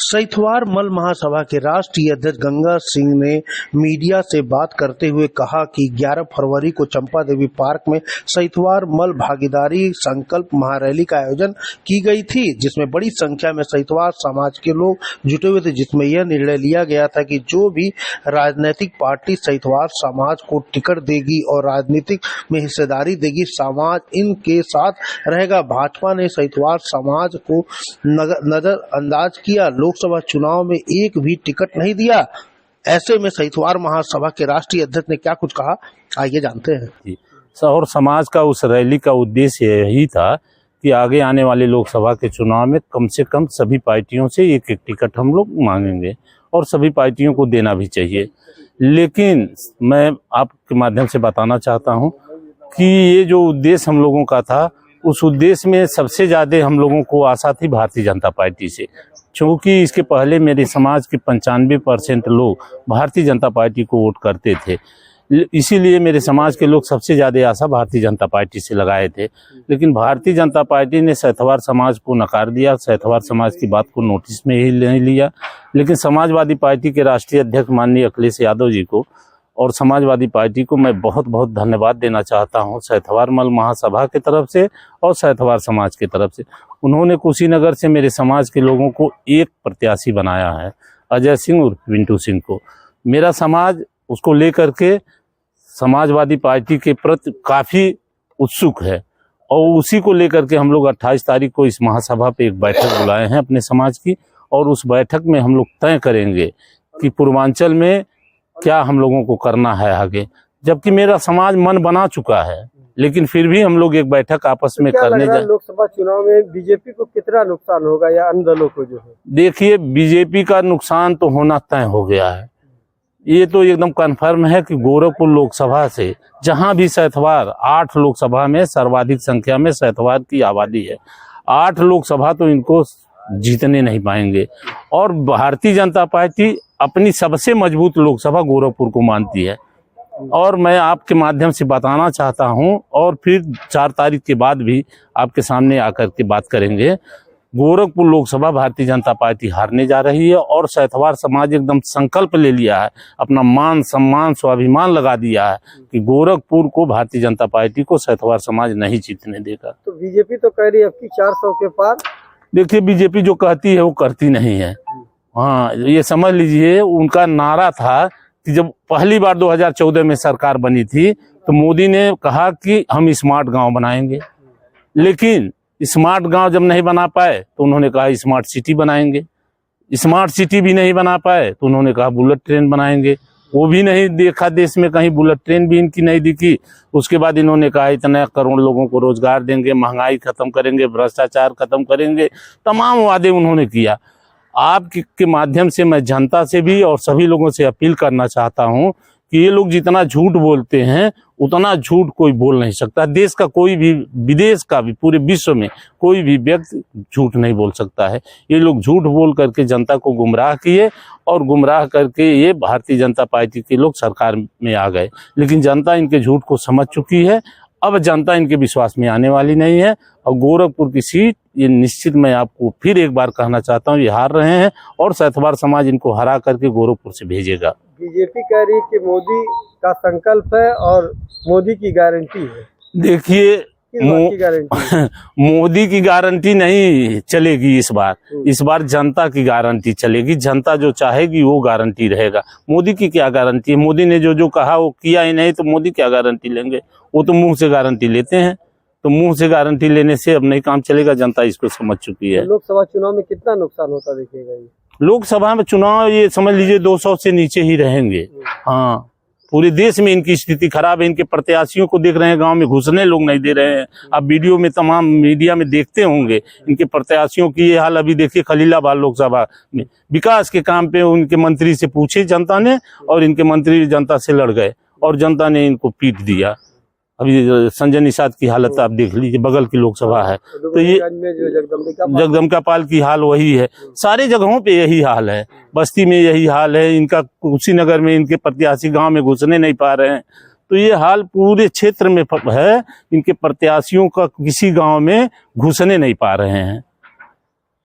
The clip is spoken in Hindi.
सैथवार मल महासभा के राष्ट्रीय अध्यक्ष गंगा सिंह ने मीडिया से बात करते हुए कहा कि 11 फरवरी को चंपा देवी पार्क में सैथवार मल भागीदारी संकल्प महारैली का आयोजन की गई थी, जिसमें बड़ी संख्या में सैथवार समाज के लोग जुटे हुए थे, जिसमें यह निर्णय लिया गया था कि जो भी राजनीतिक पार्टी सैथवार समाज को टिकट देगी और राजनीतिक में हिस्सेदारी देगी, समाज इनके साथ रहेगा। भाजपा ने सैथवार समाज को नजरअंदाज किया, लोकसभा चुनाव में एक भी टिकट नहीं दिया। ऐसे में सैथवार महासभा के राष्ट्रीय अध्यक्ष ने क्या कुछ कहा, आइए जानते हैं। और समाज का उस रैली का उद्देश्य यही था कि आगे आने वाले लोकसभा के चुनाव में कम से कम सभी पार्टियों से एक एक टिकट हम लोग मांगेंगे और सभी पार्टियों को देना भी चाहिए। लेकिन मैं आपके माध्यम से बताना चाहता हूं कि ये जो उद्देश्य हम लोगों का था, उस उद्देश्य में सबसे ज़्यादा हम लोगों को आशा थी भारतीय जनता पार्टी से, क्योंकि इसके पहले मेरे समाज के 95% लोग भारतीय जनता पार्टी को वोट करते थे। इसीलिए मेरे समाज के लोग सबसे ज़्यादा आशा भारतीय जनता पार्टी से लगाए थे। लेकिन भारतीय जनता पार्टी ने सैथवार समाज को नकार दिया, सैथवार समाज की बात को नोटिस में ही नहीं लिया। लेकिन समाजवादी पार्टी के राष्ट्रीय अध्यक्ष माननीय अखिलेश यादव जी को और समाजवादी पार्टी को मैं बहुत बहुत धन्यवाद देना चाहता हूं, सैथवार मल महासभा की तरफ से और सैथवार समाज की तरफ से। उन्होंने कुशीनगर से मेरे समाज के लोगों को एक प्रत्याशी बनाया है, अजय सिंह उर्फ पिंटू सिंह को। मेरा समाज उसको लेकर के समाजवादी पार्टी के प्रति काफ़ी उत्सुक है और उसी को लेकर के हम लोग 28 तारीख को इस महासभा पे एक बैठक बुलाए हैं अपने समाज की, और उस बैठक में हम लोग तय करेंगे कि पूर्वांचल में क्या हम लोगों को करना है आगे। जबकि मेरा समाज मन बना चुका है, लेकिन फिर भी हम लोग एक बैठक आपस में करने जाए। लोकसभा चुनाव में बीजेपी को कितना नुकसान होगा या अन्य दलों को जो है? देखिए, बीजेपी का नुकसान तो होना तय हो गया है। ये तो एकदम कन्फर्म है कि गोरखपुर लोकसभा से जहां भी सैथवार 8 लोकसभा में सर्वाधिक संख्या में सैथवार की आबादी है, 8 लोकसभा तो इनको जीतने नहीं पाएंगे। और भारतीय जनता पार्टी अपनी सबसे मजबूत लोकसभा गोरखपुर को मानती है। और मैं आपके माध्यम से बताना चाहता हूं, और फिर 4 तारीख के बाद भी आपके सामने आकर के बात करेंगे, गोरखपुर लोकसभा भारतीय जनता पार्टी हारने जा रही है। और सैथवार समाज एकदम संकल्प ले लिया है, अपना मान सम्मान स्वाभिमान लगा दिया है कि गोरखपुर को भारतीय जनता पार्टी को सैथवार समाज नहीं जीतने देगा। तो बीजेपी तो कह रही है अब की 400 के पार। देखिए, बीजेपी जो कहती है वो करती नहीं है। हाँ, ये समझ लीजिए, उनका नारा था कि जब पहली बार 2014 में सरकार बनी थी तो मोदी ने कहा कि हम स्मार्ट गांव बनाएंगे, लेकिन स्मार्ट गांव जब नहीं बना पाए तो उन्होंने कहा स्मार्ट सिटी बनाएंगे। स्मार्ट सिटी भी नहीं बना पाए तो उन्होंने कहा बुलेट ट्रेन बनाएंगे, वो भी नहीं देखा देश में कहीं, बुलेट ट्रेन भी इनकी नहीं दिखी। उसके बाद इन्होंने कहा इतने करोड़ लोगों को रोजगार देंगे, महंगाई खत्म करेंगे, भ्रष्टाचार खत्म करेंगे, तमाम वादे उन्होंने किया। आपके माध्यम से मैं जनता से भी और सभी लोगों से अपील करना चाहता हूं कि ये लोग जितना झूठ बोलते हैं उतना झूठ कोई बोल नहीं सकता। देश का कोई भी, विदेश का भी, पूरे विश्व में कोई भी व्यक्ति झूठ नहीं बोल सकता है। ये लोग झूठ बोल करके जनता को गुमराह किए और गुमराह करके ये भारतीय जनता पार्टी के लोग सरकार में आ गए। लेकिन जनता इनके झूठ को समझ चुकी है, अब जनता इनके विश्वास में आने वाली नहीं है। और गोरखपुर की सीट ये निश्चित, मैं आपको फिर एक बार कहना चाहता हूँ, ये हार रहे हैं और सैथवार समाज इनको हरा करके गोरखपुर से भेजेगा। बीजेपी कह रही है कि मोदी का संकल्प है और मोदी की गारंटी है। देखिए, गारंटी मोदी की गारंटी नहीं चलेगी इस बार जनता की गारंटी चलेगी। जनता जो चाहेगी वो गारंटी रहेगा। मोदी की क्या गारंटी है? मोदी ने जो कहा वो किया ही नहीं, तो मोदी क्या गारंटी लेंगे? वो तो मुंह से गारंटी लेते हैं, तो मुंह से गारंटी लेने से अब नहीं काम चलेगा। जनता इसको समझ चुकी है। लोकसभा चुनाव में कितना नुकसान होता दिखेगा? ये लोकसभा में चुनाव ये समझ लीजिए 200 से नीचे ही रहेंगे। हाँ, पूरे देश में इनकी स्थिति खराब है। इनके प्रत्याशियों को देख रहे हैं, गांव में घुसने लोग नहीं दे रहे हैं। आप वीडियो में, तमाम मीडिया में देखते होंगे इनके प्रत्याशियों की ये हाल। अभी देखिए खलीलाबाद लोकसभा में विकास के काम पे उनके मंत्री से पूछे जनता ने, और इनके मंत्री जनता से लड़ गए और जनता ने इनको पीट दिया। अभी संजय निषाद की हालत आप देख लीजिए, बगल की लोकसभा है, तो ये जगदम्बिका पाल की हाल वही है। सारे जगहों पे यही हाल है, बस्ती में यही हाल है। इनका कुशीनगर में इनके प्रत्याशी गांव में घुसने नहीं पा रहे हैं। तो ये हाल पूरे क्षेत्र में है। इनके प्रत्याशियों का किसी गांव में घुसने नहीं पा रहे हैं।